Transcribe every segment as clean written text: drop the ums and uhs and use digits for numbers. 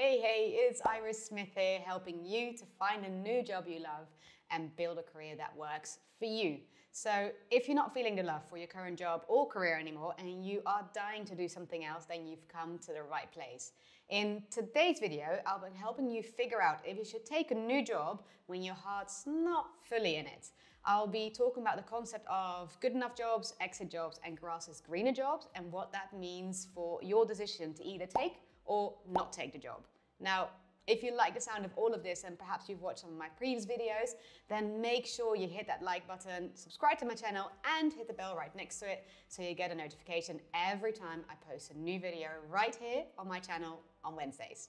Hey, it's Iris Smith here, helping you to find a new job you love and build a career that works for you. So if you're not feeling the love for your current job or career anymore and you are dying to do something else, then you've come to the right place. In today's video, I'll be helping you figure out if you should take a new job when your heart's not fully in it. I'll be talking about the concept of good enough jobs, exit jobs, and grass is greener jobs, and what that means for your decision to either take or not take the job. Now, if you like the sound of all of this and perhaps you've watched some of my previous videos, then make sure you hit that like button, subscribe to my channel and hit the bell right next to it so you get a notification every time I post a new video right here on my channel on Wednesdays.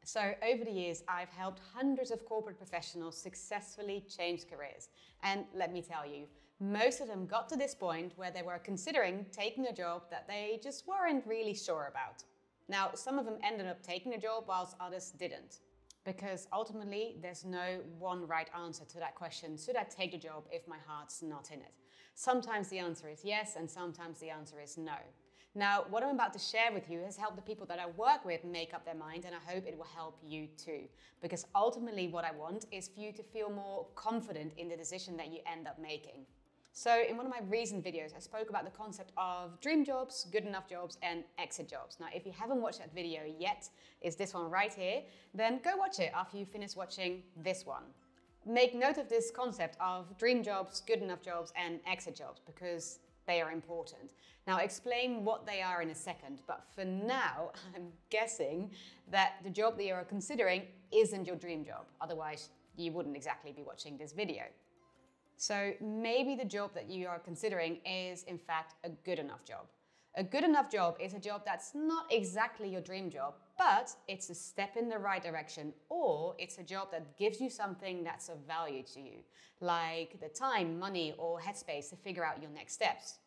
So over the years, I've helped hundreds of corporate professionals successfully change careers. And let me tell you, most of them got to this point where they were considering taking a job that they just weren't really sure about. Now, some of them ended up taking a job whilst others didn't. Because ultimately, there's no one right answer to that question, should I take the job if my heart's not in it? Sometimes the answer is yes, and sometimes the answer is no. Now, what I'm about to share with you has helped the people that I work with make up their mind, and I hope it will help you too. Because ultimately what I want is for you to feel more confident in the decision that you end up making. So in one of my recent videos, I spoke about the concept of dream jobs, good enough jobs, and exit jobs. Now, if you haven't watched that video yet, it's this one right here, then go watch it after you finish watching this one. Make note of this concept of dream jobs, good enough jobs, and exit jobs, because they are important. Now, explain what they are in a second, but for now, I'm guessing that the job that you are considering isn't your dream job. Otherwise, you wouldn't exactly be watching this video. So maybe the job that you are considering is, in fact, a good enough job. A good enough job is a job that's not exactly your dream job, but it's a step in the right direction, or it's a job that gives you something that's of value to you, like the time, money, or headspace to figure out your next steps.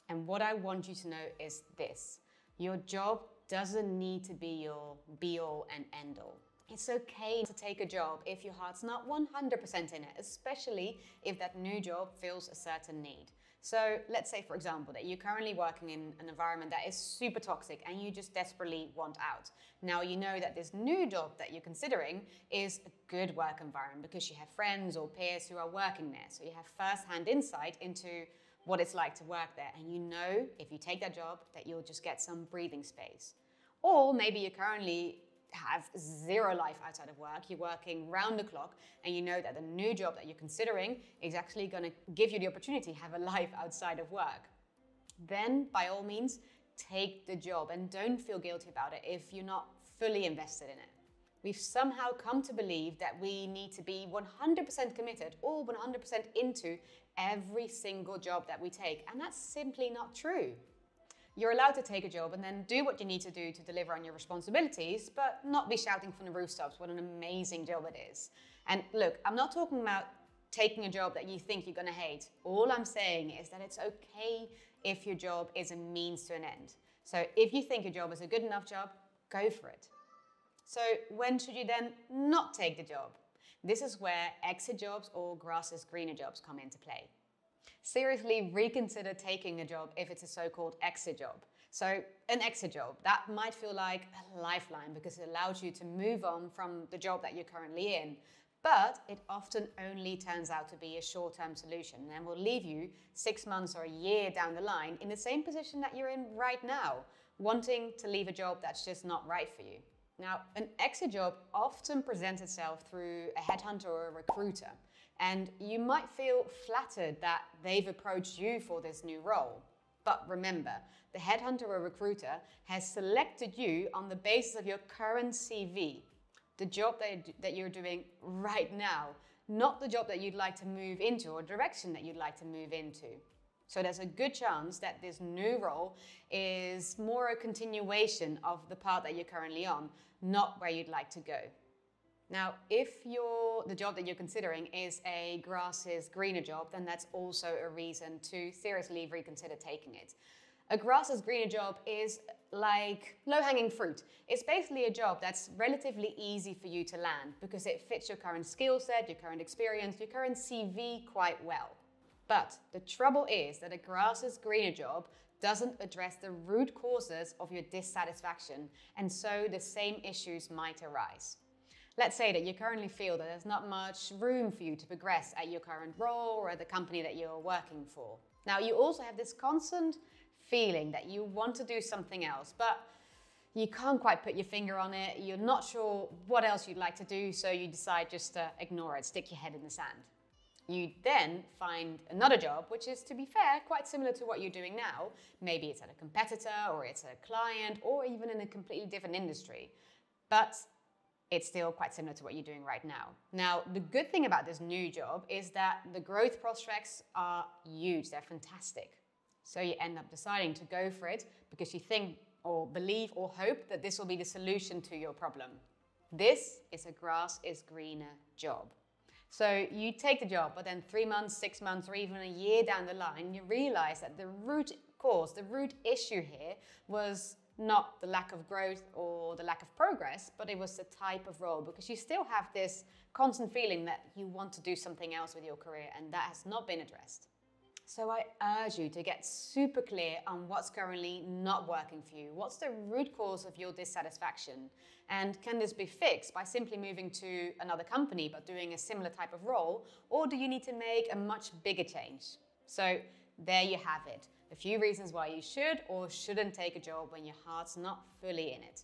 And what I want you to know is this: your job doesn't need to be your be-all and end-all. It's okay to take a job if your heart's not 100% in it, especially if that new job fills a certain need. So let's say, for example, that you're currently working in an environment that is super toxic and you just desperately want out. Now you know that this new job that you're considering is a good work environment because you have friends or peers who are working there. So you have first-hand insight into what it's like to work there. And you know, if you take that job, that you'll just get some breathing space. Or maybe you currently have zero life outside of work, you're working round the clock, and you know that the new job that you're considering is actually going to give you the opportunity to have a life outside of work. Then, by all means, take the job and don't feel guilty about it if you're not fully invested in it. We've somehow come to believe that we need to be 100% committed or 100% into every single job that we take, and that's simply not true. You're allowed to take a job and then do what you need to do to deliver on your responsibilities, but not be shouting from the rooftops what an amazing job it is. And look, I'm not talking about taking a job that you think you're going to hate. All I'm saying is that it's okay if your job is a means to an end. So if you think your job is a good enough job, go for it. So when should you then not take the job? This is where exit jobs or grass is greener jobs come into play. Seriously reconsider taking a job if it's a so-called exit job. So an exit job, that might feel like a lifeline because it allows you to move on from the job that you're currently in. But it often only turns out to be a short-term solution and will leave you 6 months or a year down the line in the same position that you're in right now, wanting to leave a job that's just not right for you. Now, an exit job often presents itself through a headhunter or a recruiter, and you might feel flattered that they've approached you for this new role. But remember, the headhunter or recruiter has selected you on the basis of your current CV, the job that you're doing right now, not the job that you'd like to move into or direction that you'd like to move into. So there's a good chance that this new role is more a continuation of the path that you're currently on, not where you'd like to go. Now, if the job that you're considering is a grass is greener job, then that's also a reason to seriously reconsider taking it. A grass is greener job is like low-hanging fruit. It's basically a job that's relatively easy for you to land because it fits your current skill set, your current experience, your current CV quite well. But the trouble is that a grass is greener job doesn't address the root causes of your dissatisfaction, and so the same issues might arise. Let's say that you currently feel that there's not much room for you to progress at your current role or at the company that you're working for. Now, you also have this constant feeling that you want to do something else, but you can't quite put your finger on it. You're not sure what else you'd like to do, so you decide just to ignore it, stick your head in the sand. You then find another job, which is, to be fair, quite similar to what you're doing now. Maybe it's at a competitor, or it's a client, or even in a completely different industry. But it's still quite similar to what you're doing right now. Now, the good thing about this new job is that the growth prospects are huge. They're fantastic. So you end up deciding to go for it because you think or believe or hope that this will be the solution to your problem. This is a grass is greener job. So you take the job, but then 3 months, 6 months, or even a year down the line, you realize that the root cause, the root issue here was not the lack of growth or the lack of progress, but it was the type of role, because you still have this constant feeling that you want to do something else with your career, and that has not been addressed. So I urge you to get super clear on what's currently not working for you. What's the root cause of your dissatisfaction? And can this be fixed by simply moving to another company but doing a similar type of role? Or do you need to make a much bigger change? So there you have it. A few reasons why you should or shouldn't take a job when your heart's not fully in it.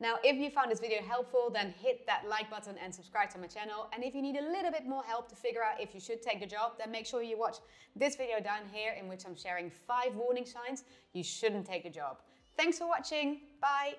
Now, if you found this video helpful, then hit that like button and subscribe to my channel. And if you need a little bit more help to figure out if you should take the job, then make sure you watch this video down here, in which I'm sharing 5 warning signs you shouldn't take a job. Thanks for watching. Bye.